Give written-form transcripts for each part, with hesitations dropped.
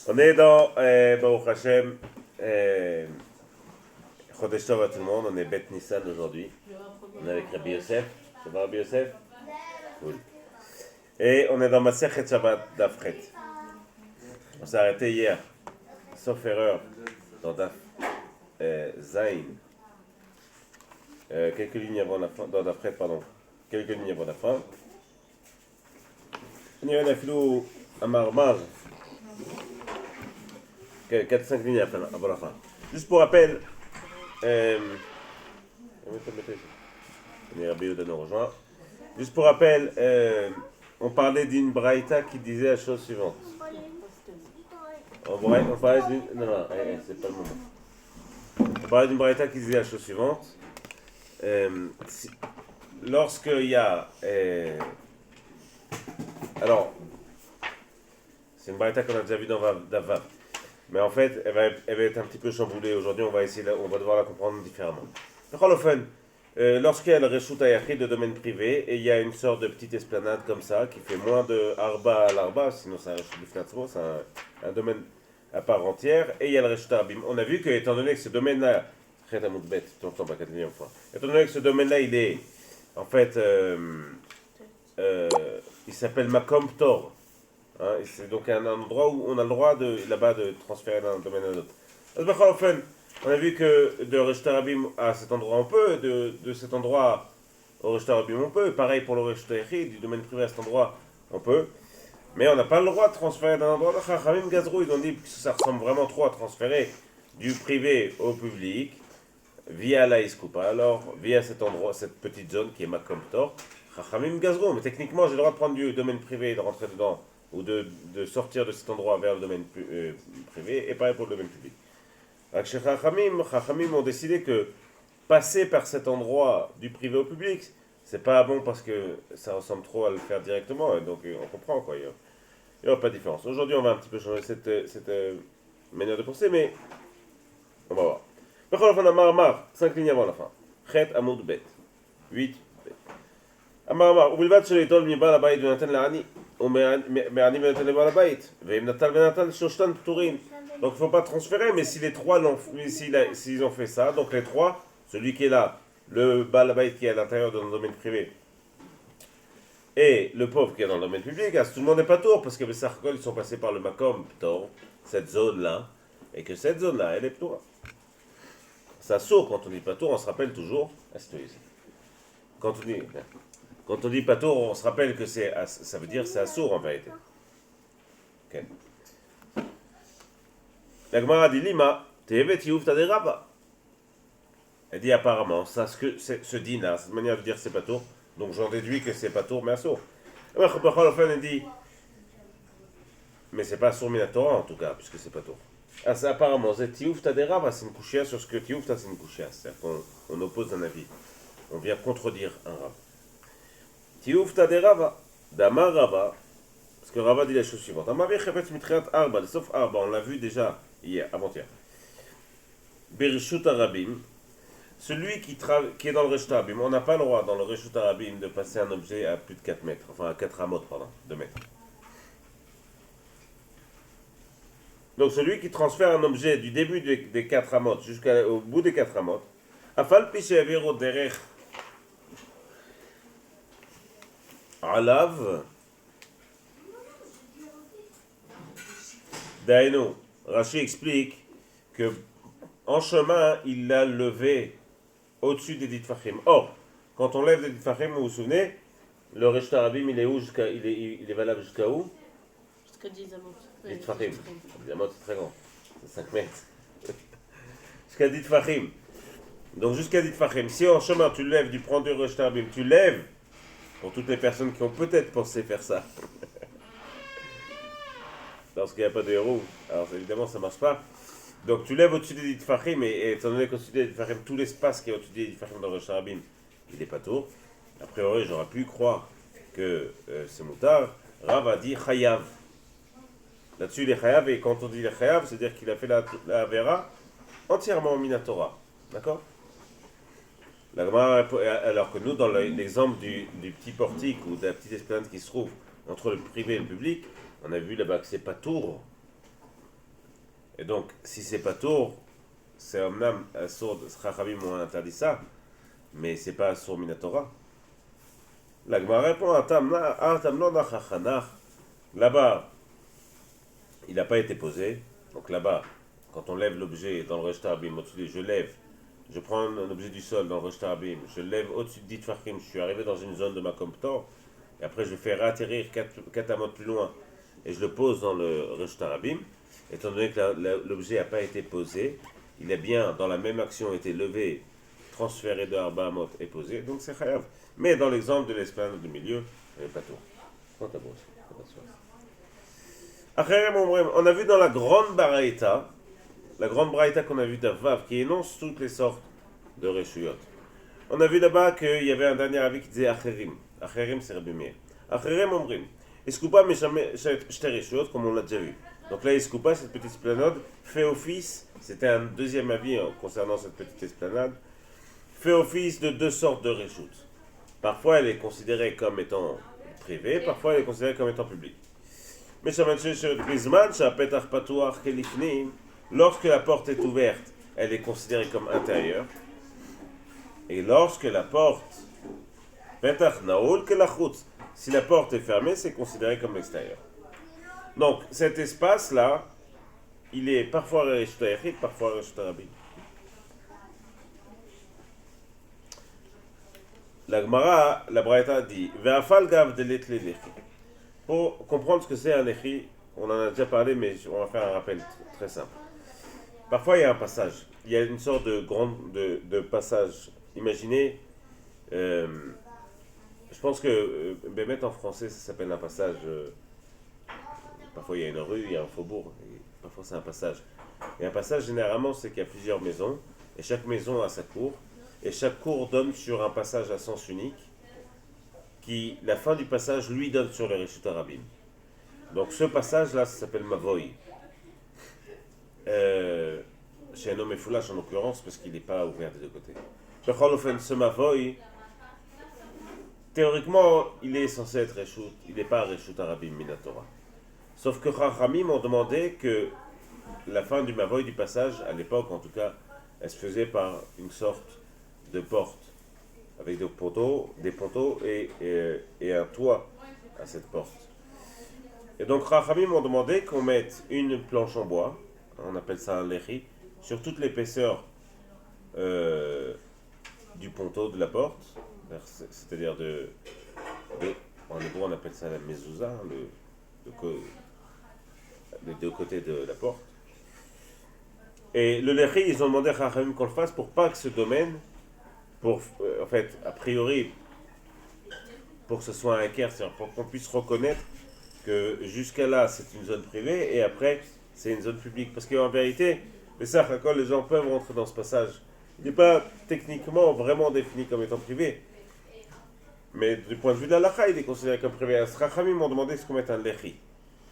On est dans Baruch Hashem, Chodesh Tov à tout le monde, on est Bet Nissan aujourd'hui. On est avec Rabbi Yosef. Ça va Rabbi Yosef? Cool. Et on est dans Masechet Shabbat d'Afret. On s'est arrêté hier, sauf erreur, dans Daf Zain. Quelques lignes avant la fin, dans Dafret, pardon. Quelques lignes avant la fin. On y a un filou à Marmar. 4-5 lignes avant la fin. Juste pour rappel, Juste pour rappel, on parlait d'une braïta qui disait la chose suivante. On parlait d'une... Non, c'est pas le moment. On parlait d'une braïta qui disait la chose suivante. Lorsqu'il y a... alors, c'est une braïta qu'on a déjà vue dans Vav. Mais en fait, elle va être un petit peu chamboulée. Aujourd'hui, on va devoir la comprendre différemment. Lorsqu'il y a le Reshut Hayachid de domaine privé, et il y a une sorte de petite esplanade comme ça, qui fait moins de Arba à l'Arba, sinon c'est un Reshut Bifnatzmo, c'est un domaine à part entière, et il y a le Reshut Arabim. On a vu que, étant donné que ce domaine-là, étant donné que ce domaine-là, il est, en fait, il s'appelle Makom Tor. Hein, c'est donc un endroit où on a le droit là-bas de transférer d'un domaine à l'autre. On a vu que de Reshut Arabim à cet endroit on peut, de cet endroit au Reshut Arabim on peut, pareil pour le Reshut Hayachid, du domaine privé à cet endroit on peut, mais on n'a pas le droit de transférer d'un endroit à l'autre. Chachamim Gazrou, ils ont dit que ça ressemble vraiment trop à transférer du privé au public via la Iskoupa, alors via cet endroit, cette petite zone qui est Makom Tor. Chachamim Gazrou, mais techniquement j'ai le droit de prendre du domaine privé et de rentrer dedans, ou de sortir de cet endroit vers le domaine privé, et pareil pour le domaine public. Alors chez Chachamim ont décidé que passer par cet endroit du privé au public, c'est pas bon parce que ça ressemble trop à le faire directement, et donc on comprend quoi, il n'y aura pas de différence. Aujourd'hui on va un petit peu changer cette manière de penser, mais on va voir. Bechol Afan Amar, 5 lignes avant la fin. Chet Amoud Bet. 8 Bet. Amar, ובלבד שלא ייטול מבעל הבית ונתן לעני, ומעני ונתן לבעל הבית, ואם נטל ונתן שלושתן פטורים. Donc il ne faut pas transférer, mais si les trois s'ils ont fait ça, donc les trois, celui qui est là, le Baal Bayit qui est à l'intérieur de le domaine privé, et le pauvre qui est dans le domaine public, tout le monde n'est pas tour, parce que les Sarkol ils sont passés par le Makom Ptor, cette zone-là, et que cette zone-là, elle est Ptor. Ça saut quand on dit pas tour, on se rappelle toujours, quand on dit pas tour, on se rappelle que ça veut dire c'est assour en vérité. Okay. La Gemara dit Lima, Tevet Youf Taderaba. Elle dit apparemment, ça, ce din-là, cette manière de dire c'est pas tour, donc j'en déduis que c'est pas tour, mais assour. Elle dit, mais c'est pas assour minatora en tout cas, puisque c'est pas tour. Ah, ça, apparemment, c'est Tiouf Taderaba, c'est une couchia sur ce que Tiouf c'est une couchia, c'est-à-dire qu'on oppose un avis, on vient contredire un rab. Tiouf Taderaba, Damar Rava, parce que Rava dit la chose suivante. Amavir Chefetz Mitriat Arba, sauf Arba, on l'a vu déjà hier, avant-hier. Bereshut Arabim, celui qui est dans le Reshut Arabim, on n'a pas le droit dans le Reshut Arabim de passer un objet à plus de 4 mètres, enfin à 4 amot, pardon, 2 mètres. Donc celui qui transfère un objet du début des 4 amot jusqu'au bout des 4 amot, Afal Piche Aviro Derech Alav, Daino, Rashi explique que en chemin, il l'a levé au-dessus des Ditfachim. Or, quand on lève des Ditfachim, vous vous souvenez, le Reshut Arabim, il est valable jusqu'à où? Jusqu'à 10 amot. Ditfachim. 10 amot, c'est très grand. C'est 5 mètres. Jusqu'à Ditfachim. Donc jusqu'à Ditfachim. Si en chemin, tu lèves du prendre du Reshut Arabim, tu lèves, pour toutes les personnes qui ont peut-être pensé faire ça, lorsqu'il n'y a pas de héros, alors évidemment ça ne marche pas. Donc tu lèves au-dessus des Ditfachim, et étant donné qu'au-dessus des Ditfachim, tout l'espace qui est au-dessus des Ditfachim dans le Reshut Arabim, il n'est pas tour. A priori, j'aurais pu croire que c'est moutard. Rav a dit Chayav. Là-dessus, il est Chayav, et quand on dit les Chayav, c'est-à-dire qu'il a fait la Avera entièrement Minatora. D'accord? Alors que nous, dans l'exemple du petit portique ou de la petite esplanade qui se trouve entre le privé et le public, on a vu là-bas que c'est pas tour. Et donc, si c'est pas tour, c'est omnam sourd, Chachamim ont interdit ça, mais c'est pas sourd minatora. La Gemara répond à Tamna Chachanach. Là-bas, il n'a pas été posé. Donc là-bas, quand on lève l'objet dans le Resh Tarabim, au-dessus, je prends un objet du sol dans le Resh Tarabim, je le lève au-dessus de Ditfarkim, je suis arrivé dans une zone de ma comptor, et après je fais réatterrir 4 amotes plus loin, et je le pose dans le Resh Tarabim. Étant donné que l'objet n'a pas été posé, il a bien, dans la même action, été levé, transféré de Arba Amot et posé, donc c'est chayav. Mais dans l'exemple de l'esplanade du milieu, il n'y avait pas tout. On a vu dans la grande baraïta qu'on a vu d'Avav, qui énonce toutes les sortes de Reshuyot. On a vu là-bas qu'il y avait un dernier avis qui disait Acherim. Acherim, c'est Rabbi Meir. Acherim, Omrim. Iskoupa, mais jamais Shte Reshuyot, comme on l'a déjà vu. Donc là, Iskoupa, cette petite esplanade, fait office, c'était un deuxième avis concernant cette petite esplanade, fait office de 2 sortes de Reshut. Parfois, elle est considérée comme étant privée, parfois, elle est considérée comme étant publique. Mais lorsque la porte est ouverte, elle est considérée comme intérieure. Et lorsque la porte, si la porte est fermée, c'est considéré comme extérieur. Donc, cet espace-là, il est parfois Reshut Hayachid, parfois Reshut Rabim. La Gemara, la Braïta dit Ve'afal gav de l'etle lechi. Pour comprendre ce que c'est un lechi, on en a déjà parlé, mais on va faire un rappel très simple. Parfois, il y a un passage. Il y a une sorte de passage. Imaginez, je pense que Bémet en français, ça s'appelle un passage. Parfois, il y a une rue, il y a un faubourg. Et parfois, c'est un passage. Et un passage, généralement, c'est qu'il y a plusieurs maisons. Et chaque maison a sa cour. Et chaque cour donne sur un passage à sens unique, qui, la fin du passage, lui donne sur le Reshut Harabim. Donc ce passage-là, ça s'appelle Mavoy. Chez un homme et foulage en l'occurrence, parce qu'il n'est pas ouvert des deux côtés. Ce Mavoy, théoriquement, il est censé être Reshut, il n'est pas Reshut Harabim Minatora. Sauf que Chachamim ont demandé que la fin du Mavoy, du passage, à l'époque en tout cas, elle se faisait par une sorte de porte, avec des poteaux et un toit à cette porte. Et donc Chachamim m'ont demandé qu'on mette une planche en bois, on appelle ça un lechi, sur toute l'épaisseur du ponteau de la porte, c'est-à-dire en hébreu on appelle ça la mezouza, les deux côtés de la porte. Et le lechi, ils ont demandé à Chachamim qu'on le fasse pour pas que ce domaine, en fait, a priori, pour que ce soit un équerre, c'est-à-dire pour qu'on puisse reconnaître que jusqu'à là, c'est une zone privée, et après, c'est une zone publique. Parce qu'en vérité, les gens peuvent rentrer dans ce passage. Il n'est pas techniquement vraiment défini comme étant privé. Mais du point de vue de la lacha, il est considéré comme privé. Les Chachamim m'ont demandé ce qu'on mette un lechi.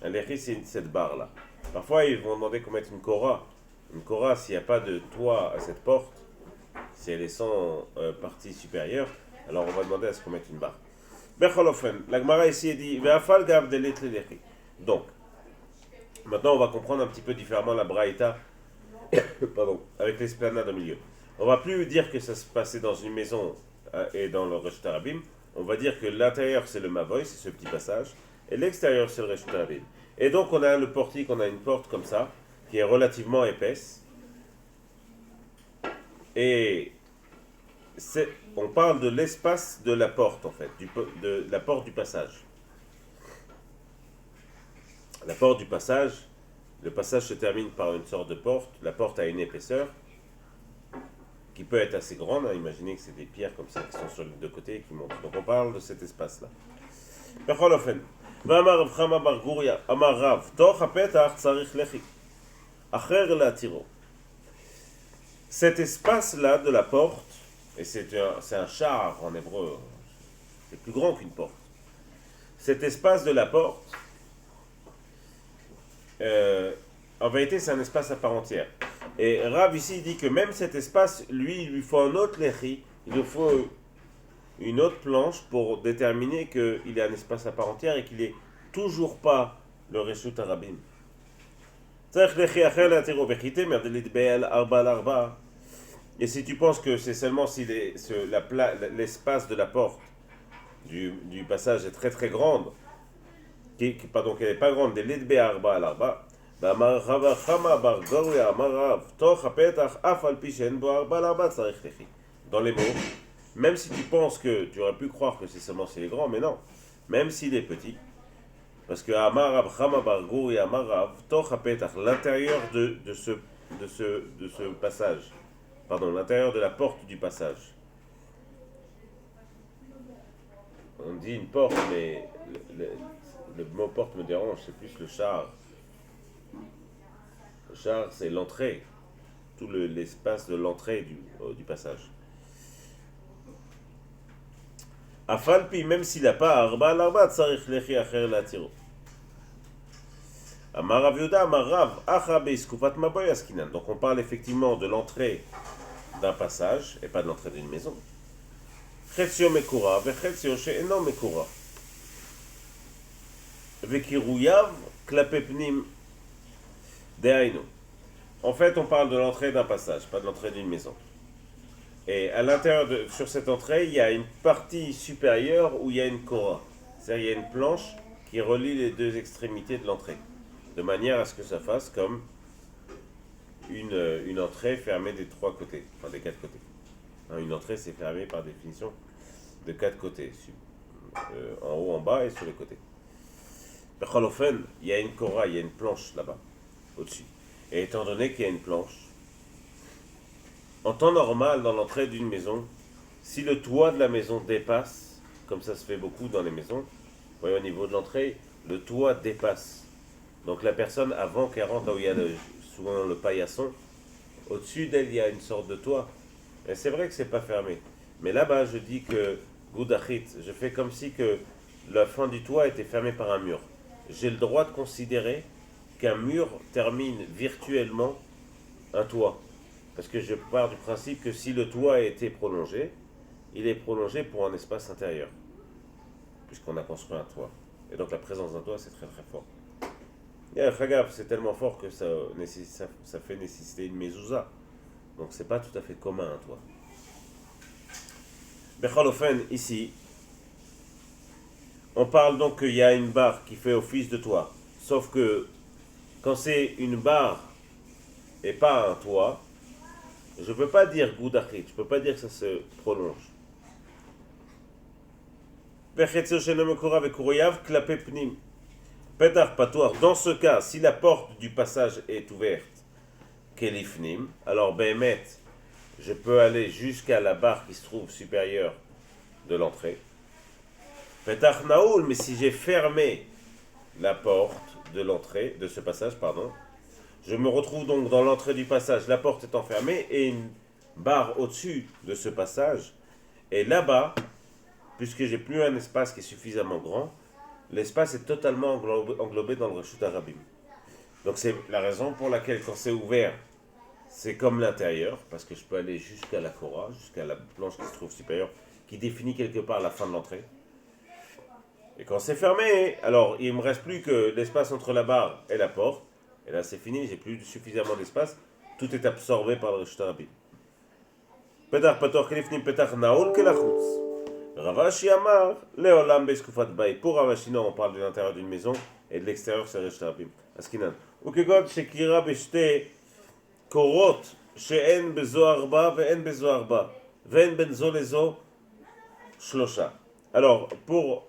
Un lechi, c'est cette barre-là. Parfois, ils vont demander qu'on mette une kora. Une kora, s'il n'y a pas de toit à cette porte, si elle est sans partie supérieure, alors on va demander à ce qu'on mette une barre. Becholofen, la Gemara ici dit Ve'afal gav de l'etle lechi. Donc, maintenant on va comprendre un petit peu différemment la Braïta, pardon, avec l'esplanade au milieu. On va plus dire que ça se passait dans une maison et dans le Reshut Harabim. On va dire que l'intérieur c'est le Mavoy, c'est ce petit passage, et l'extérieur c'est le Reshut Harabim. Et donc on a le portique, on a une porte comme ça, qui est relativement épaisse. Et on parle de l'espace de la porte, en fait, de la porte du passage. La porte du passage, le passage se termine par une sorte de porte. La porte a une épaisseur qui peut être assez grande. Imaginez que c'est des pierres comme ça qui sont sur les deux côtés et qui montent. Donc on parle de cet espace-là. Cet espace-là de la porte, et c'est un char en hébreu, c'est plus grand qu'une porte. Cet espace de la porte, en vérité, c'est un espace à part entière. Et Rav ici dit que même cet espace, lui, il lui faut un autre lechi, il lui faut une autre planche pour déterminer qu'il est un espace à part entière et qu'il n'est toujours pas le Reshut Harabim. Et si tu penses que c'est seulement si l'espace de la porte du passage est très très grande, pardon, qu'elle n'est pas grande, des lidbe arba al arba, באמר רבא חמא בר גוריה אמר רב, תוך הפתח אף על פי שאין בו ארבע לארבע צריך לכי. Dans les mots, même si tu penses que tu aurais pu croire que c'est seulement s'il est grand, mais non, même s'il est petit, parce que Amar Rab Chama Bar Gouria Amar Rav, Toch HaPetach, l'intérieur de ce passage, pardon, l'intérieur de la porte du passage. On dit une porte, mais le mot porte me dérange, c'est plus le char. Le char, c'est l'entrée, tout l'espace de l'entrée du passage. Afalpi, même s'il n'a pas Arba l'Arba, Tsarich Lechi Acher Latiro. Amar Rav Yehuda, Amar Rav, Acha Beiskufat Maboy Askinan. Donc on parle effectivement de l'entrée d'un passage et pas de l'entrée d'une maison. Chetzio Mekura, Vechetio She'eno Mekura. Vekiruyav Klapepnim Dehainu. En fait, on parle de l'entrée d'un passage, pas de l'entrée d'une maison. Et à l'intérieur sur cette entrée, il y a une partie supérieure où il y a une kora. C'est-à-dire il y a une planche qui relie les deux extrémités de l'entrée. De manière à ce que ça fasse comme une entrée fermée des trois côtés, enfin des quatre côtés. Une entrée, c'est fermé par définition de quatre côtés, en haut, en bas et sur les côtés. Il y a une kora, il y a une planche là-bas, au-dessus. Et étant donné qu'il y a une planche, en temps normal, dans l'entrée d'une maison, si le toit de la maison dépasse, comme ça se fait beaucoup dans les maisons, vous voyez au niveau de l'entrée, le toit dépasse. Donc la personne, avant qu'elle rentre là où il y a souvent le paillasson, au-dessus d'elle, il y a une sorte de toit. Et c'est vrai que c'est pas fermé. Mais là-bas, je dis que, Goudachit, je fais comme si que la fin du toit était fermée par un mur. J'ai le droit de considérer qu'un mur termine virtuellement un toit. Parce que je pars du principe que si le toit a été prolongé, il est prolongé pour un espace intérieur. Puisqu'on a construit un toit. Et donc la présence d'un toit, c'est très très fort. Et c'est tellement fort que ça fait nécessiter une mezouza. Donc c'est pas tout à fait commun un toit. Bechalofen, ici, on parle donc qu'il y a une barre qui fait office de toit. Sauf que quand c'est une barre et pas un toit, je ne peux pas dire goudachit, je ne peux pas dire que ça se prolonge. Dans ce cas, si la porte du passage est ouverte, kelifnim, alors Behemet, je peux aller jusqu'à la barre qui se trouve supérieure de l'entrée. Petach naoul, mais si j'ai fermé la porte de l'entrée, de ce passage, pardon, je me retrouve donc dans l'entrée du passage, la porte étant fermée et une barre au-dessus de ce passage. Et là-bas, puisque j'ai plus un espace qui est suffisamment grand, l'espace est totalement englobé dans le Reshut Harabim. Donc c'est la raison pour laquelle quand c'est ouvert, c'est comme l'intérieur, parce que je peux aller jusqu'à la Kora, jusqu'à la planche qui se trouve supérieure, qui définit quelque part la fin de l'entrée. Et quand c'est fermé, alors il ne me reste plus que l'espace entre la barre et la porte. Et là c'est fini, j'ai plus suffisamment d'espace. Tout est absorbé par le Reshut Harabim. Petach pator kelifnim petach naoul kelachutz. Ravashi Amar, Leolam Beskufat Bay. Pour Ravashi, non, on parle de l'intérieur d'une maison et de l'extérieur, c'est Reshut Harabim. Askinan. Ukegod Shekira Beshte Korot, She'en Bezo Arba, Ve'en Bezo Arba, Ve'en Benzo Lezo Shlosha. Alors, pour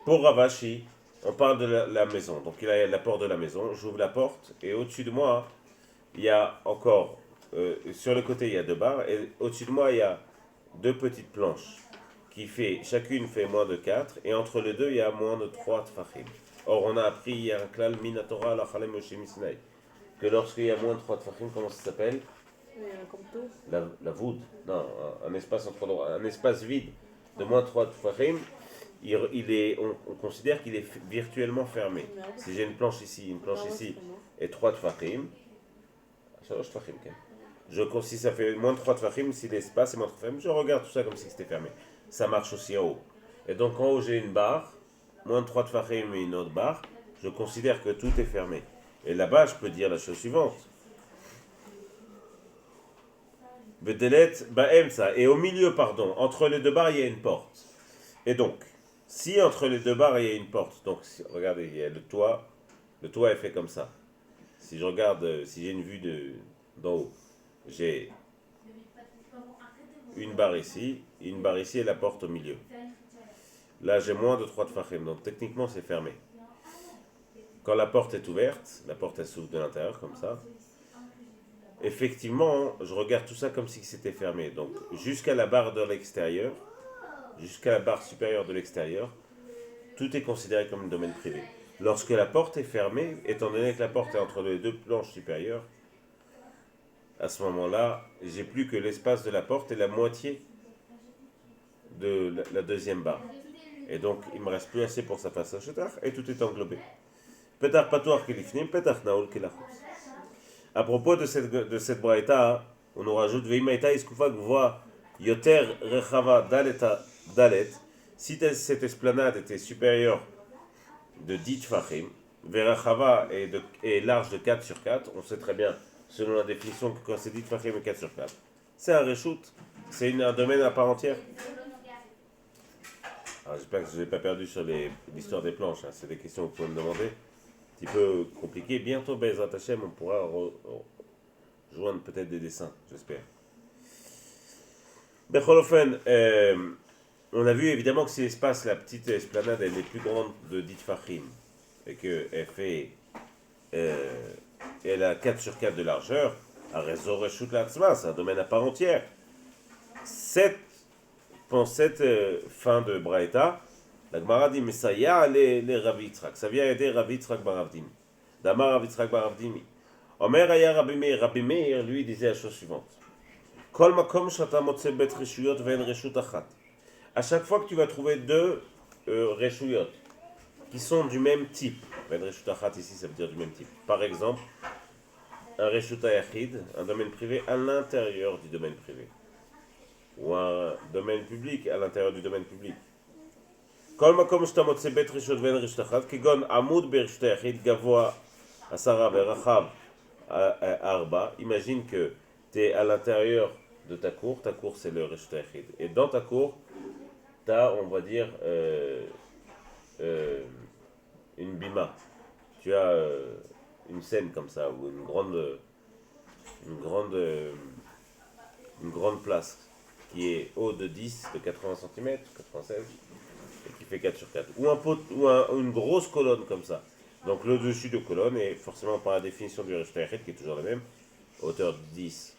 Ravashi, on parle de la maison. Donc, il y a la porte de la maison. J'ouvre la porte et au-dessus de moi, il y a encore, sur le côté, il y a deux barres et au-dessus de moi, il y a deux petites planches chacune fait moins de 4 et entre les deux il y a moins de 3 tfachim. Or on a appris hier un klal minatora la chalem Moshe Misnai que lorsqu'il y a moins de 3 tfachim, comment ça s'appelle? La voûte, non, un espace vide de moins de 3 tfachim, on considère qu'il est virtuellement fermé. Si j'ai une planche ici et 3 tfachim, si ça fait moins de 3 tfachim, si l'espace est moins de 3 tfachim, je regarde tout ça comme si c'était fermé. Ça marche aussi en haut. Et donc en haut, j'ai une barre, moins de 3 tfachim et une autre barre. je considère que tout est fermé. Et là-bas, je peux dire la chose suivante. Bedelet ba'emsa. Et au milieu, pardon, entre les deux barres, il y a une porte. Et donc, si entre les deux barres, il y a une porte, donc regardez, il y a le toit est fait comme ça. Si je regarde, si j'ai une vue d'en haut, j'ai une barre ici et la porte au milieu. Là, j'ai moins de 3 tfachim, donc techniquement, c'est fermé. Quand la porte est ouverte, la porte elle s'ouvre de l'intérieur comme ça. Effectivement, je regarde tout ça comme si c'était fermé. Donc, jusqu'à la barre de l'extérieur, jusqu'à la barre supérieure de l'extérieur, tout est considéré comme un domaine privé. Lorsque la porte est fermée, étant donné que la porte est entre les deux planches supérieures, à ce moment-là, j'ai plus que l'espace de la porte et la moitié de la deuxième barre. Et donc, il me reste plus assez pour sa face à chetar, et tout est englobé. Petach patoar kelifnim, petach naol kelachutz. À propos de cette braïta, on nous rajoute Veimaïta iskufak voit yoter rechava dalet. Si cette esplanade était supérieure de 10 tfachim, verachava est large de 4 sur 4, on sait très bien, selon la définition, que quand c'est 10 tfachim et 4 sur 4, c'est un reshoot, c'est un domaine à part entière. Alors j'espère que je ne l'ai pas perdu sur l'histoire des planches, hein. C'est des questions que vous pouvez me demander. Un petit peu compliqué. Bientôt, Bezrat Hashem, on pourra joindre peut-être des dessins, j'espère. Becholofen, on a vu évidemment que si l'espace, la petite esplanade, elle est plus grande de 10 fachim et qu'elle elle a 4 sur 4 de largeur, à réseau Reshut Latzma, c'est un domaine à part entière. Pour cette fin de Braïta, la Gemara dit, mais ça y a les Rav Yitzhak. Ça vient aider Rav Yitzhak bar Avdim. Damar Rav Yitzhak bar Avdim. Omer aya Rabbi Meir. Rabbi Meir, lui, disait la chose suivante. Kol makom shata motze bet reshuyot ve'en reshut achat. À chaque fois que tu vas trouver deux reshuyot qui sont du même type, ve'en reshut achat ici, ça veut dire du même type. Par exemple, un reshut ayachid, un domaine privé à l'intérieur du domaine privé. Ou un domaine public à l'intérieur du domaine public. כל מקום שאתה מוצא בית רשות ואין רשת אחת, כגון עמוד ברשת היחיד גבוה 10 ורחב 4, imagine que tu es à l'intérieur de ta cour c'est le reshut היחיד, et dans ta cour, tu as, on va dire, une bima, tu as une scène comme ça, ou une grande place, qui est haut de 10, de 80 cm, 96, et qui fait 4 sur 4. Ou une grosse colonne comme ça. Donc le dessus de colonne est forcément par la définition du reshut hayachid, qui est toujours la même, hauteur de 10.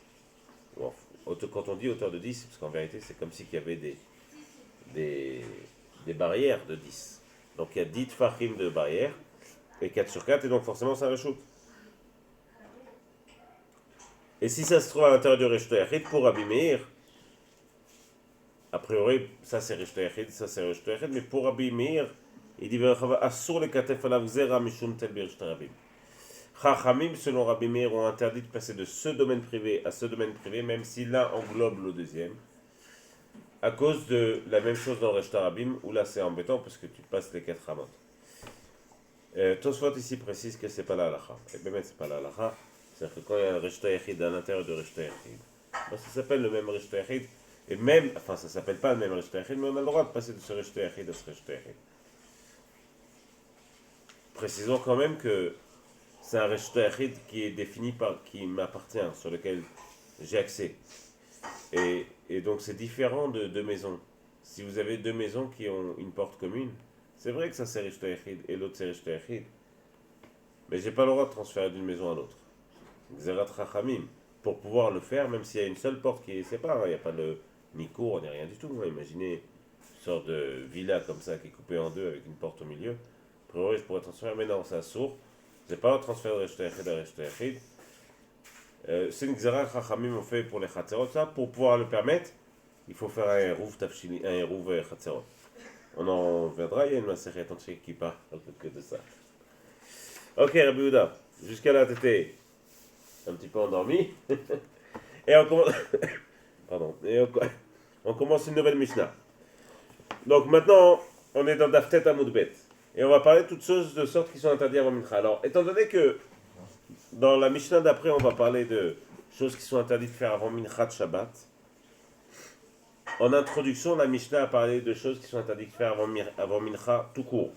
Quand on dit hauteur de 10, parce qu'en vérité c'est comme si il y avait des barrières de 10. Donc il y a 10 tfachim de barrières, et 4 sur 4, et donc forcément ça reshoot. Et si ça se trouve à l'intérieur du reshut hayachid, pour Rabbi Meir, a priori, ça c'est reshut hayachid, ça c'est reshut hayachid, mais pour Rabbi Meir, il dit Assur le katef alav zera mishum tel birshut rabim. Chachamim, selon Rabbi Meir, ont interdit de passer de ce domaine privé à ce domaine privé, même si l'un englobe le deuxième, à cause de la même chose dans le reshut rabim, où là c'est embêtant parce que tu passes les 4 ramot. Tosfot ici précise que c'est pas la halacha. Et bien c'est pas la halacha, c'est-à-dire que quand il y a un reshut hayachid à l'intérieur du reshut hayachid, ça s'appelle le même reshut hayachid. Et même, enfin ça s'appelle pas le même reshut hayachid, mais on a le droit de passer de ce reshut hayachid à ce reshut hayachid. Précisons quand même que c'est un reshut hayachid qui est défini qui m'appartient, sur lequel j'ai accès. Et donc c'est différent de deux maisons. Si vous avez deux maisons qui ont une porte commune, c'est vrai que ça c'est reshut hayachid et l'autre c'est reshut hayachid. Mais j'ai pas le droit de transférer d'une maison à l'autre. Xerat Chachamim. Pour pouvoir le faire, même s'il y a une seule porte qui les sépare, il n'y a pas ni cour, ni rien du tout. Imaginez une sorte de villa comme ça qui est coupée en deux avec une porte au milieu. A priori, je pourrais transférer, mais non, c'est assourd. Je n'ai pas le transfert de reshut hayachid à reshut hayachid. C'est une xéra que Chachamim ont fait pour les chatzerot. Ça, pour pouvoir le permettre, il faut faire un eruv chatzerot. On en viendra, il y a une maseret entière qui parle que de ça. Ok, Rabbi Yehuda, jusqu'à là, tu étais un petit peu endormi. Et on commence... Pardon. Et on commence une nouvelle Mishnah. Donc maintenant, on est dans Daftet Amud Bet. Et on va parler de toutes choses de sorte qui sont interdites avant Mincha. Alors, étant donné que dans la Mishnah d'après, on va parler de choses qui sont interdites de faire avant Mincha de Shabbat. En introduction, la Mishnah a parlé de choses qui sont interdites de faire avant Mincha tout court.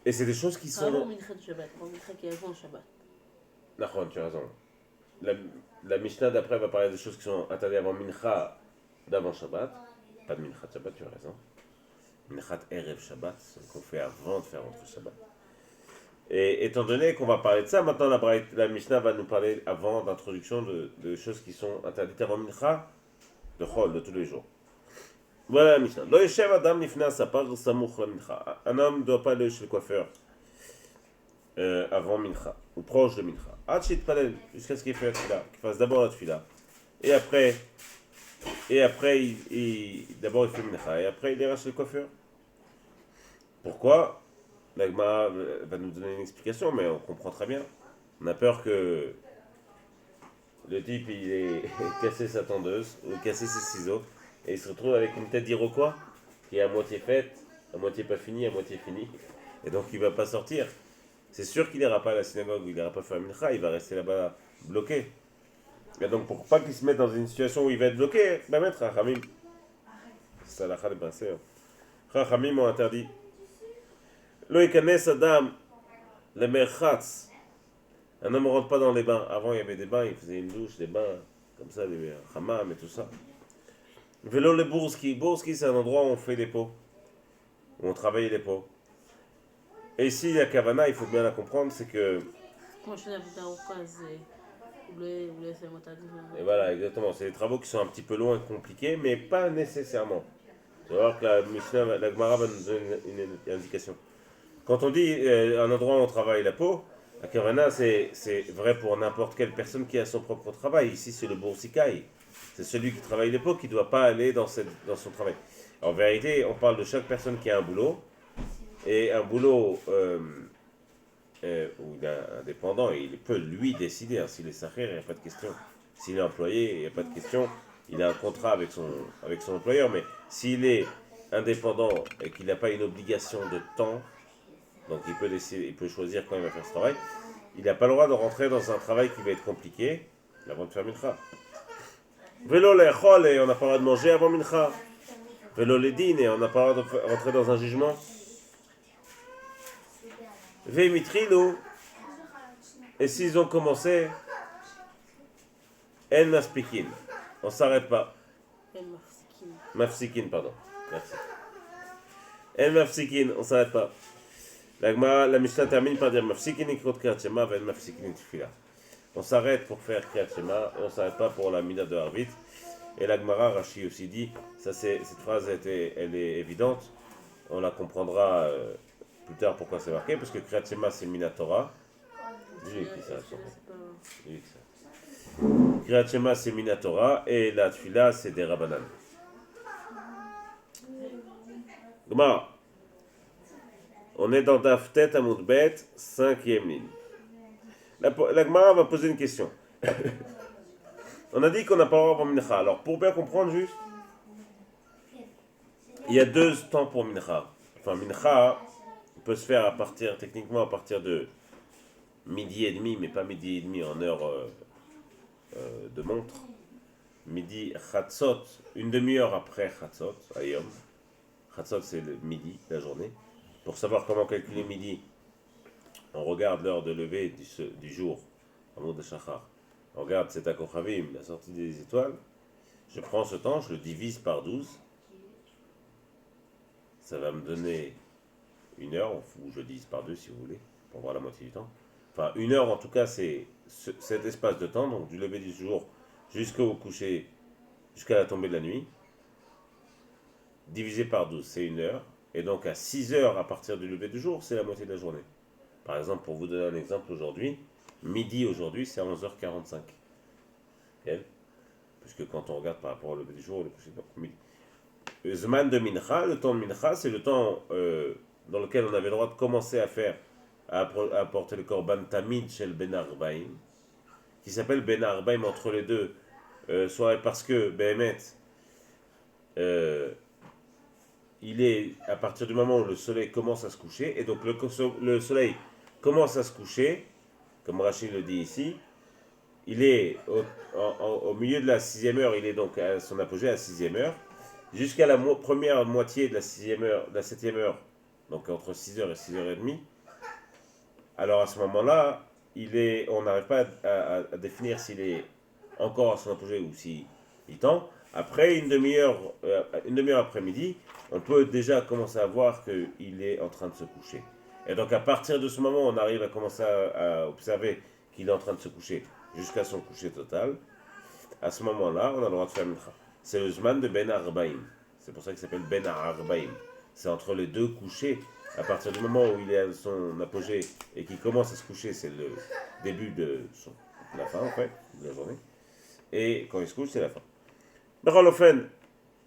Et c'est des choses qui Avant sont... Mincha de Shabbat, avant Mincha qui est avant Shabbat. D'accord, tu as raison. La Mishnah d'après va parler de choses qui sont interdites avant Mincha d'avant Shabbat. Pas de Mincha de Shabbat, tu as raison. Minchat Erev Shabbat, ce qu'on fait avant de faire entre Shabbat. Et étant donné qu'on va parler de ça, maintenant la Mishnah va nous parler avant d'introduction de choses qui sont interdites avant Mincha, de Chol, de tous les jours. Voilà la Mishnah. Lo yeshev adam nifna sapar samuch la Mincha. Un homme ne doit pas aller chez le coiffeur avant Mincha, ou proche de Mincha. Ad shitpalel, jusqu'à ce qu'il fasse d'abord la tefila. Et après, d'abord il fait Mincha, et après il ira chez le coiffeur. Pourquoi? L'Agma va nous donner une explication, mais on comprend très bien. On a peur que le type il ait cassé sa tondeuse, ou cassé ses ciseaux, et il se retrouve avec une tête d'Iroquois qui est à moitié faite, à moitié pas finie, à moitié finie, et donc il va pas sortir. C'est sûr qu'il n'ira pas à la synagogue, il n'ira pas faire Mincha, il va rester là-bas bloqué. Et donc pour pas qu'il se mette dans une situation où il va être bloqué, il va mettre Rachamim. C'est la Chal Basser. Rachamim ont interdit. Lo ikanes adam le merchatz. Un homme ne rentre pas dans les bains. Avant, il y avait des bains, il faisait une douche, des bains, comme ça, des hammam et tout ça. Vélo le bourski. Bourski, c'est un endroit où on fait les pots, où on travaille les pots. Et ici, la kavana, il faut bien la comprendre, c'est que... Moi, je suis là pour vous laissez moi Et voilà, exactement. C'est des travaux qui sont un petit peu longs et compliqués, mais pas nécessairement. Tu vas voir que la Mishnah, la Gemara va nous donner une indication. Quand on dit un endroit où on travaille la peau, la kavana, c'est vrai pour n'importe quelle personne qui a son propre travail. Ici, c'est le boursikai. C'est celui qui travaille les peaux qui ne doit pas aller dans son travail. En vérité, on parle de chaque personne qui a un boulot. Et un boulot où il est indépendant, et il peut lui décider. Hein, s'il est sacher, il n'y a pas de question. S'il est employé, il n'y a pas de question. Il a un contrat avec son employeur. Mais s'il est indépendant et qu'il n'a pas une obligation de temps, donc il peut décider, il peut choisir quand il va faire ce travail. Il n'a pas le droit de rentrer dans un travail qui va être compliqué avant de faire Mincha. Vélo l'echol, et on n'a pas le droit de manger avant Mincha. Vélo l'edin, et on n'a pas le droit de rentrer dans un jugement. Vémitrilo, et s'ils ont commencé, en maspikin, on ne s'arrête pas. Mafsikin, pardon. Merci. En mafsikin, on ne s'arrête pas. La Mishnah termine par dire Mafsikin ikrot kriyat shema ven mafsikin tefila. On s'arrête pour faire kriyat shema et on ne s'arrête pas pour la mina de Harvit. Et la Gemara Rashi aussi dit, cette phrase elle est évidente, on la comprendra plus tard pourquoi c'est marqué, parce que kriyat shema c'est mina Torah. Dis-lui qui ça. Kriyat shema c'est mina Torah et la tefila c'est des Rabbanan. Gemara. On est dans Daftet Amoudbet, 5e ligne. La Gemara va poser une question. On a dit qu'on n'a pas le droit pour Mincha. Alors, pour bien comprendre juste, il y a 2 temps pour Mincha. Enfin, Mincha peut se faire techniquement à partir de midi et demi, mais pas midi et demi en heure de montre. Midi Chatzot, une demi-heure après Chatzot, à Yom. Chatzot, c'est le midi, la journée. Pour savoir comment calculer midi, on regarde l'heure de lever du jour, en mode de Shachar. On regarde cet Akochavim, la sortie des étoiles. Je prends ce temps, je le divise par 12. Ça va me donner 1 heure, ou je le divise par 2 si vous voulez, pour voir la moitié du temps. Enfin, 1 heure en tout cas, c'est cet espace de temps, donc du lever du jour jusqu'au coucher, jusqu'à la tombée de la nuit. Divisé par 12, c'est 1 heure. Et donc à 6 heures à partir du lever du jour, c'est la moitié de la journée. Par exemple, pour vous donner un exemple aujourd'hui, midi aujourd'hui, c'est à 11h45. Puisque quand on regarde par rapport au lever du jour, le coucher, donc midi. Zman de Mincha, le temps de Mincha, c'est le temps dans lequel on avait le droit de commencer à apporter le korban tamid chez le Ben Arbaim, qui s'appelle Ben Arbaim entre les deux, soit parce que Behemet, il est à partir du moment où le soleil commence à se coucher, et donc le soleil commence à se coucher, comme Rachid le dit ici, il est au milieu de la 6e heure, il est donc à son apogée à la 6e heure, jusqu'à la première moitié de la 6e heure, de la 7e heure, donc entre 6 heures et 6 heures et demie. Alors à ce moment-là, on n'arrive pas à définir s'il est encore à son apogée ou s'il tend. Après une demi-heure après-midi, on peut déjà commencer à voir qu'il est en train de se coucher. Et donc à partir de ce moment, on arrive à commencer à observer qu'il est en train de se coucher jusqu'à son coucher total. À ce moment-là, on a le droit de faire mincha. C'est le zman de Ben Arbaim. C'est pour ça qu'il s'appelle Ben Arbaim. C'est entre les deux couchers. À partir du moment où il est à son apogée et qu'il commence à se coucher, c'est le début de la fin, en fait, de la journée. Et quand il se couche, c'est la fin. Mais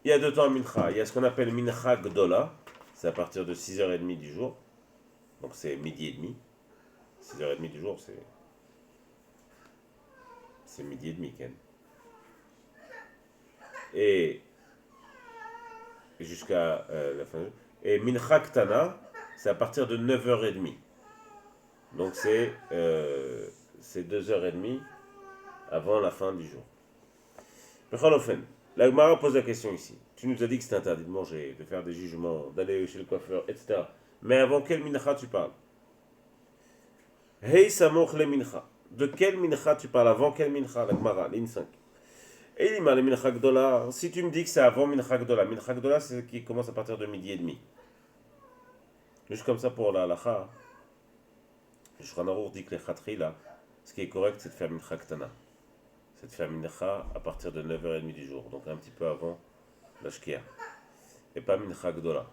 il y a 2 temps à mincha. Il y a ce qu'on appelle mincha gdola. C'est à partir de 6h30 du jour. Donc c'est midi et demi. 6h30 du jour, c'est midi et demi, Ken. Et jusqu'à la fin. Et mincha ktana, c'est à partir de 9h30. Donc c'est 2h30 avant la fin du jour. La Gemara pose la question ici. Tu nous as dit que c'était interdit de manger, de faire des jugements, d'aller chez le coiffeur, etc. Mais avant quel mincha tu parles? Hey samoch le mincha. De quel mincha tu parles? Avant quel mincha? La Gemara, ligne 5. Et il m'a le mincha gdola. Si tu me dis que c'est avant mincha gdola, c'est ce qui commence à partir de midi et demi. Juste comme ça pour la halacha. Le Shulchan Aruch dit que les khatri là, ce qui est correct, c'est de faire mincha ktana. C'est de faire mincha à partir de 9h30 du jour, donc un petit peu avant la shkia. Et pas mincha gdola.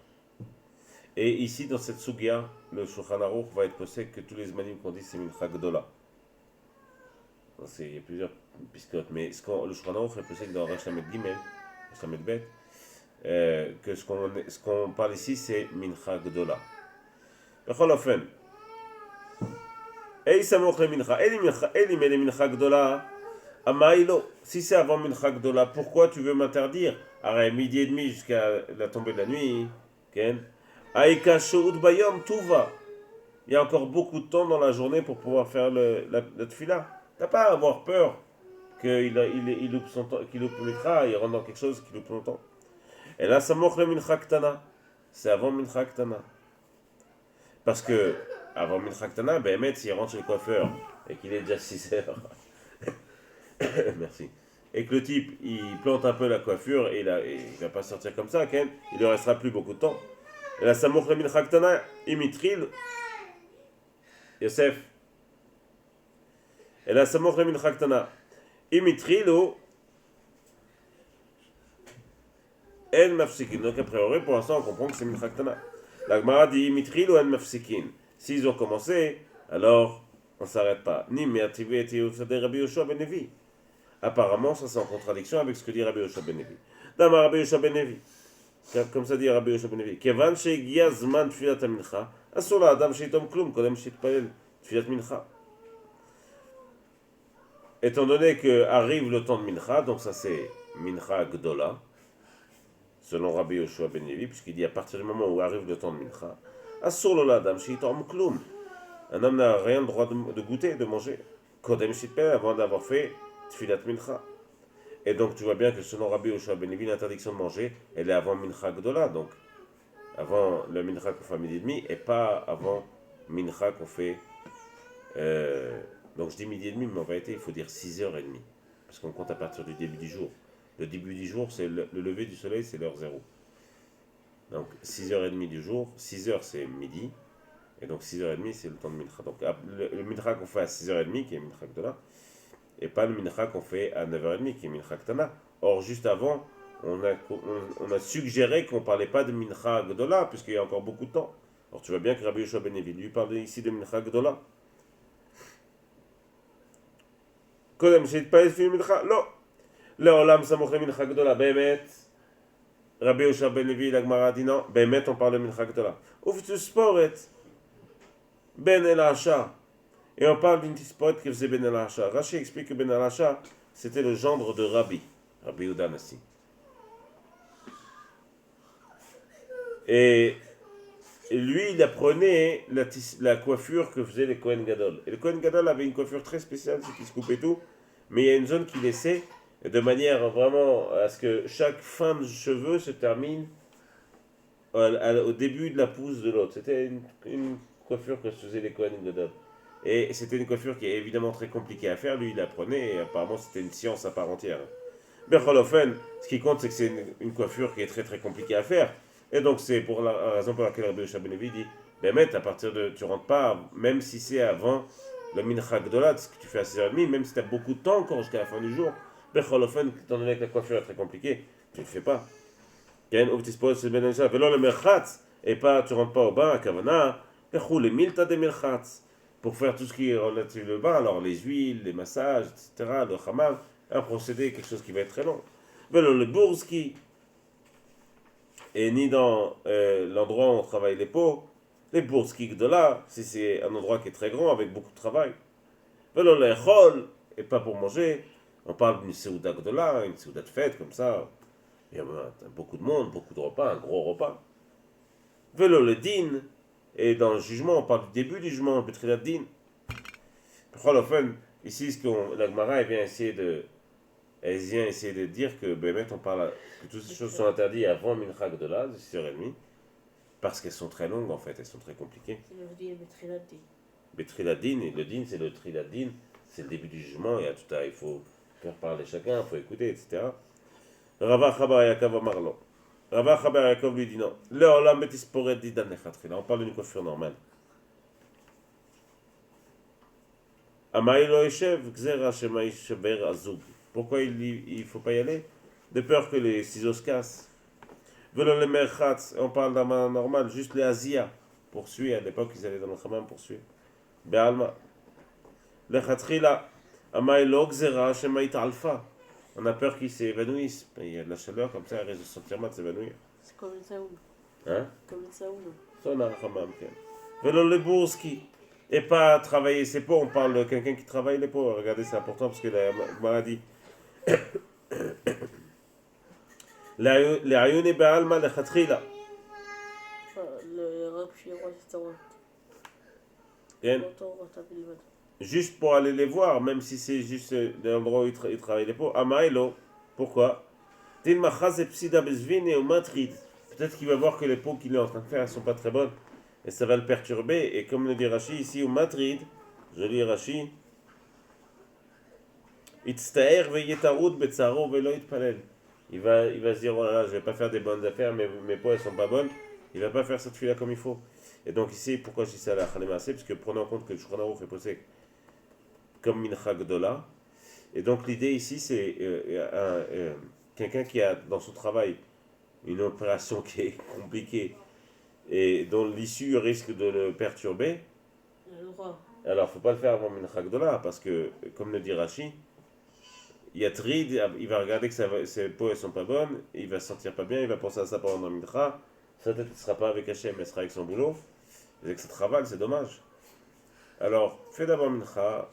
Et ici, dans cette sugia, le Shulchan Aruch va être possède que tous les zmanim qu'on dit c'est mincha gdola. Il y a plusieurs piscotes, mais le Shulchan Aruch est possède dans Resh Lamed Gimel, Resh Lamed Bet, que ce qu'on parle ici c'est mincha gdola. Bechol ofen. Ei samoch le mincha. Eli me le mincha gdola. Amaïlo, si c'est avant mincha gdola, pourquoi tu veux m'interdire? Arrête, midi et demi jusqu'à la tombée de la nuit. Ken. Aïka shoud bayom, tout va. Il y a encore beaucoup de temps dans la journée pour pouvoir faire la tfila. T'as pas à avoir peur qu'il loupe son temps, qu'il loupe le mincha, il rentre dans quelque chose qui loupe longtemps. Et là, samoch le mincha ktana. C'est avant mincha ktana. Parce que avant mincha ktana, ben, s'il rentre chez le coiffeur et qu'il est déjà 6h. Merci. Et que le type, il plante un peu la coiffure et il va pas sortir comme ça, Ken. Il ne restera plus beaucoup de temps. Et la samoch le mincha ktana, imitril, Yosef. Et la samoch le mincha ktana, imitril ou en mafsikin. Donc a priori, pour l'instant, on comprend que c'est mincha ktana. La Gemara dit imitril ou en mafsikin. S'ils ont commencé, alors on ne s'arrête pas. Ni me'ativ et de Rabbi Yoshua ben Levi. Apparemment, ça c'est en contradiction avec ce que dit Rabbi Yoshua ben Levi. Dama Rabbi Yoshua ben Levi. Comme ça dit Rabbi Yoshua ben Levi. Kevan she'egia zman tfilat mincha, asur la'adam she'itom klum kodem she'itpalel tfilat mincha. Étant donné que arrive le temps de mincha, donc ça c'est mincha gdola, selon Rabbi Yoshua ben Levi, puisqu'il dit à partir du moment où arrive le temps de mincha, asur la'adam she'itom klum. Un homme n'a rien le droit de goûter, de manger. Kodem she'itpalel, avant d'avoir fait tfilat mincha. Et donc tu vois bien que selon Rabbi Yoshua ben Levi, l'interdiction de manger, elle est avant mincha gdola, donc avant le mincha qu'on fait à midi et demi, et pas avant mincha qu'on fait. Donc je dis midi et demi, mais en vérité il faut dire 6h30, parce qu'on compte à partir du début du jour. Le début du jour, c'est le lever du soleil, c'est l'heure 0. Donc 6h30 du jour, 6h c'est midi, et donc 6h30 c'est le temps de mincha. Donc le mincha qu'on fait à 6h30, qui est mincha gdola, et pas le mincha qu'on fait à 9h30 qui est mincha ktana. Or, juste avant, on a suggéré qu'on ne parlait pas de mincha gdola, puisqu'il y a encore beaucoup de temps. Or, tu vois bien que Rabbi Yoshua ben Levi lui parle ici de mincha gdola. Kodem she'itpalel fi mincha, lo. Le'olam samoch le mincha gdola. Be'emet, Rabbi Yoshua ben Levi, la Gemara dit non, be'emet on parle de mincha gdola. Uftu sporet, ben el asha. Et on parle d'une tispote qui faisait Ben el-Asha. Rashi explique que Ben el-Asha, c'était le gendre de Rabbi Yehuda Nassi. Et lui, il apprenait la coiffure que faisaient les Kohen Gadol. Et le Kohen Gadol avait une coiffure très spéciale, c'est qu'il se coupait tout, mais il y a une zone qu'il laissait de manière vraiment à ce que chaque fin de cheveux se termine au début de la pousse de l'autre. C'était une coiffure que se faisaient les Kohen Gadol. Et c'était une coiffure qui est évidemment très compliquée à faire. Lui, il apprenait et apparemment c'était une science à part entière. Bercholofen, ce qui compte, c'est que c'est une coiffure qui est très très compliquée à faire. Et donc, c'est pour la raison pour laquelle Rabbi Shabenevi dit Bémet, à partir de. Tu rentres pas, même si c'est avant le Mincha Gdolat, ce que tu fais à 6h30, même si tu as beaucoup de temps encore jusqu'à la fin du jour, Bercholofen, étant donné que la coiffure est très compliquée, tu ne le fais pas. Ken, ou c'est ben Isha, Velo le Merchatz, et pas, tu rentres pas au bain, à Kavana, Pechou le Milta de Merchatz, pour faire tout ce qui est relatif au bain, alors les huiles, les massages, etc., le hammam, un procédé, quelque chose qui va être très long. Velo le Bourski, et ni dans l'endroit où on travaille les peaux, les Bourski de là, si c'est un endroit qui est très grand, avec beaucoup de travail. Velo le Echol, et pas pour manger, on parle d'une Seuda de là, une Seuda de fête, comme ça. Il y a beaucoup de monde, beaucoup de repas, un gros repas. Velo le din, et dans le jugement, on parle du début du jugement, Betrilat din. Ici, ce que la Gemara vient essayer de. Elle vient essayer de dire que, on parle que toutes ces choses sont interdites avant Mincha Gdola, de 6h30, parce qu'elles sont très longues en fait, elles sont très compliquées. C'est le dire Betrilat din. Betrilat din, et le din, c'est le trilat din, c'est le début du jugement, et à tout à il faut faire parler chacun, il faut écouter, etc. Rava Chabar Yaakov Amar lo. Rava Chabar Yaakov lui dit non. Leolam betisporet didan lechatchila. On parle d'une coiffure normale. Amai lo yeshev gzera shema yisheber azug. Pourquoi il faut pas y aller? De peur que les ciseaux se cassent. Velo le merchatz. On parle d'un main normal, juste les azia. Poursuit, à l'époque ils allaient dans le khamam poursuivre. Be'alma. Lechatchila. Amai lo gzera shema yitalfa. On a peur qu'ils s'évanouissent. Il y a de la chaleur, comme ça, il risque de se sentir mal de s'évanouir. C'est comme le saoul. Hein? Comme le saoul. Ça, on a un hammam, ken. Velo le bourski. Et pas travailler ses peaux, on parle de quelqu'un qui travaille les peaux. Regardez, c'est important parce que la maladie. Les ayouné be'alma le khatrila. Le rap chez moi, c'est ça. Ken. Juste pour aller les voir, même si c'est juste l'endroit où ils travaillent les peaux. Amaïlo. Pourquoi? Peut-être qu'il va voir que les peaux qu'il est en train de faire ne sont pas très bonnes. Et ça va le perturber. Et comme le dit Rashi ici, au Matrid, je lis Rashi, il va se dire, oh là là, je vais pas faire des bonnes affaires, mes peaux elles sont pas bonnes. Il va pas faire cette fille-là comme il faut. Et donc ici, pourquoi je dis ça à la Khalemase? Parce que prenons en compte que le Shulchan Aruch est posé comme Mincha Gdola. Et donc l'idée ici, c'est quelqu'un qui a dans son travail une opération qui est compliquée et dont l'issue risque de le perturber. Alors, il ne faut pas le faire avant Mincha Gdola, parce que, comme le dit Rashi, Yatrid, il va regarder que ses peaux ne sont pas bonnes, il va se sentir pas bien, il va penser à ça pendant Mincha, sa tête ne sera pas avec Hachem, elle sera avec son boulot, avec sa travail, c'est dommage. Alors, fais d'abord Mincha,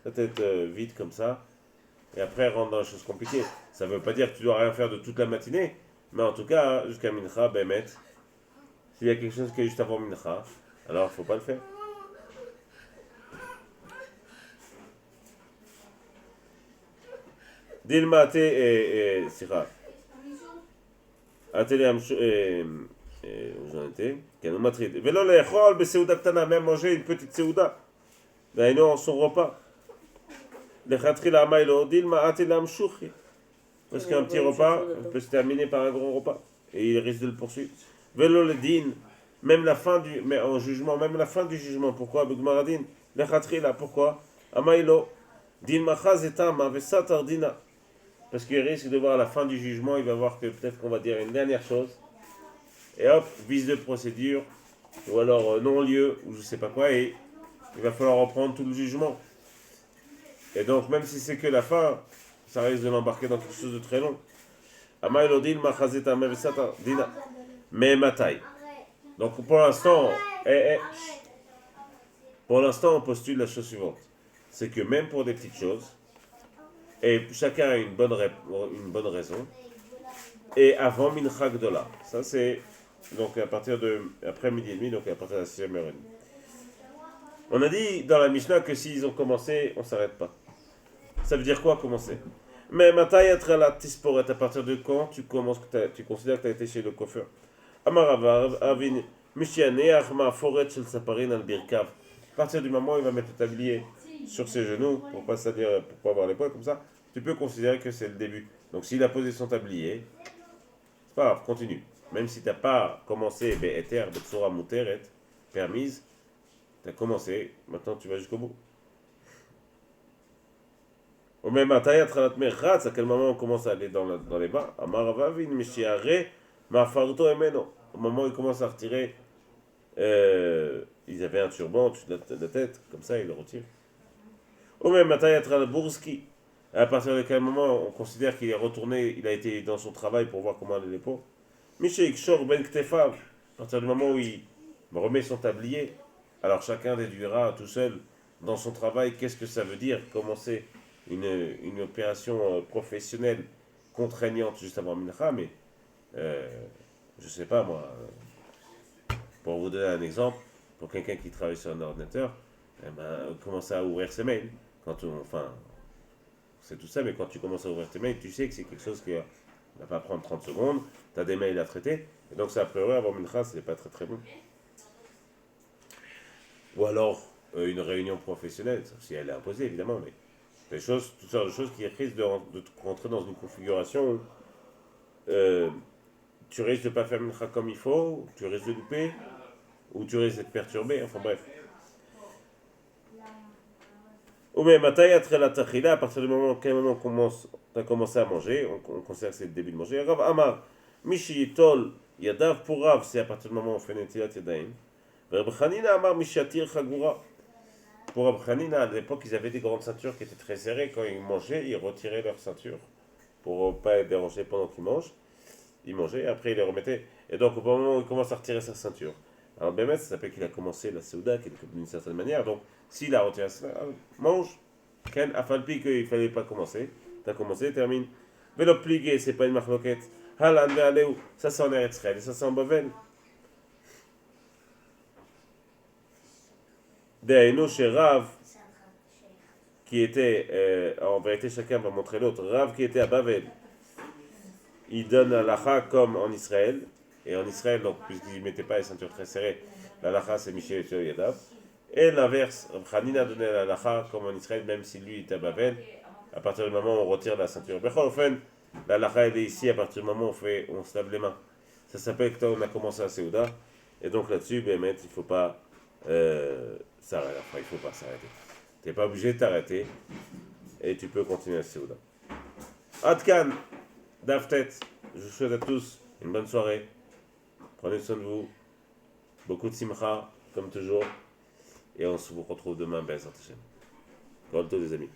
sa tête vide comme ça, et après rentre dans les choses compliquées. Ça ne veut pas dire que tu dois rien faire de toute la matinée, mais en tout cas, jusqu'à Mincha, Bémet, s'il y a quelque chose qui est juste avant Mincha, alors il ne faut pas le faire. Dilma et Sira. Atelier où j'en étais. Quel matrid. Vélo les chol, beseuda ktana, même manger une petite seuda. Ben non, son repas. Le khatri la maïlo, Dilma atelier mchouchi. Parce qu'un petit repas peut se terminer par un grand repas. Et il risque de le poursuivre. Vélo le din, même la fin du, mais en jugement, même la fin du jugement. Pourquoi? Bugmaradin. Le khatri là, pourquoi? Amaïlo. Din machaz etama, vesatar dina. Parce qu'il risque de voir à la fin du jugement, il va voir que peut-être qu'on va dire une dernière chose. Et hop, vice de procédure, ou alors non-lieu, ou je sais pas quoi, et il va falloir reprendre tout le jugement. Et donc, même si c'est que la fin, ça risque de l'embarquer dans quelque chose de très long. Amaïlodil, machazeta, mevesata, dina. Mais ma taille. Donc, pour l'instant, on postule la chose suivante. C'est que même pour des petites choses, et chacun a une bonne raison. Et avant Mincha Gdola. Ça, c'est donc à partir de après midi et demi, donc à partir de la 6e heure et demie. On a dit dans la Mishnah que s'ils ont commencé, on s'arrête pas. Ça veut dire quoi commencer? Mais Mataï être la tisporet, à partir de quand tu commences, tu considères que tu as été chez le coiffeur? Amaravar, Avin, Mishiane, Achma, Foret, Shel Saparin, al Birkav. À partir du moment où il va mettre le tablier sur ses genoux, pour pas c'est-à-dire pour pas avoir les poils comme ça, tu peux considérer que c'est le début. Donc s'il a posé son tablier, c'est pas grave, continue. Même si tu n'as pas commencé, Be'eter, Betsora Muteret, permise, tu as commencé, maintenant tu vas jusqu'au bout. Au même Atayat Khalat Merchatz, à quel moment on commence à aller dans les bas? Amaravavin, Mishiare, Mafarto Emeno. Au moment où il commence à retirer, ils avaient un turban au-dessus de la tête, comme ça, il le retire. Au même Atayat Khalat Bourski, à partir de quel moment on considère qu'il est retourné, il a été dans son travail pour voir comment allaient les peaux. Mishaik Shor Ben Ktefav, à partir du moment où il remet son tablier, alors chacun déduira tout seul dans son travail qu'est-ce que ça veut dire, commencer une opération professionnelle contraignante juste avant Mincha, mais je sais pas moi, pour vous donner un exemple, pour quelqu'un qui travaille sur un ordinateur, eh ben, commencer à ouvrir ses mails, enfin, c'est tout ça, mais quand tu commences à ouvrir tes mails, tu sais que c'est quelque chose qui va pas prendre 30 secondes, tu as des mails à traiter, et donc ça a priori avant Mincha, c'est pas très très bon. Ou alors une réunion professionnelle, si elle est imposée évidemment, mais toutes sortes de choses qui risquent de rentrer dans une configuration où tu risques de ne pas faire Mincha comme il faut, tu risques de louper, ou tu risques d'être perturbé, enfin bref. Ou même à partir du moment où tu as commencé à manger, on considère que c'est le début de manger. Rav Amar, Mishi Tol Yadav pour Rav, c'est à partir du moment où on fait Netilat Yadayim. Rav Chanina Amar Mishatir Chagura. Pour Rav Chanina, à l'époque, ils avaient des grandes ceintures qui étaient très serrées. Quand ils mangeaient, ils retiraient leur ceinture pour ne pas être dérangés pendant qu'ils mangent. Ils mangeaient et après ils les remettaient. Et donc, au moment où il commence à retirer sa ceinture, alors Bémet, ça s'appelle qu'il a commencé la Souda d'une certaine manière. Donc, s'il a retiré sa ceinture, mange. Ken a falpi qu'il ne fallait pas commencer. Tu as commencé, termine. Vélo pligué, c'est pas une marloquette. Halan ve'aleu, ça c'est en Eretzrel et ça c'est en Bavel. Dehainu chez Rav, qui était, en vérité chacun va montrer l'autre, Rav qui était à Bavel, il donne la lacha comme en Israël, et en Israël, donc puisqu'il ne mettait pas les ceintures très serrées, la lacha c'est Michel et Yadav, et l'inverse, Rav Hanina donnait la lacha comme en Israël, même si lui était à Bavel, à partir du moment où on retire la ceinture. La lacha elle est ici à partir du moment où on se lave les mains. Ça s'appelle que on a commencé à Seouda, et donc là-dessus, il ne faut pas s'arrêter. Enfin, il faut pas s'arrêter. Tu n'es pas obligé de t'arrêter, et tu peux continuer à Seouda. Adkan, Daftet, je vous souhaite à tous une bonne soirée. Prenez soin de vous. Beaucoup de simcha, comme toujours. Et on se retrouve demain, Bezat Hashem. Golto les amis.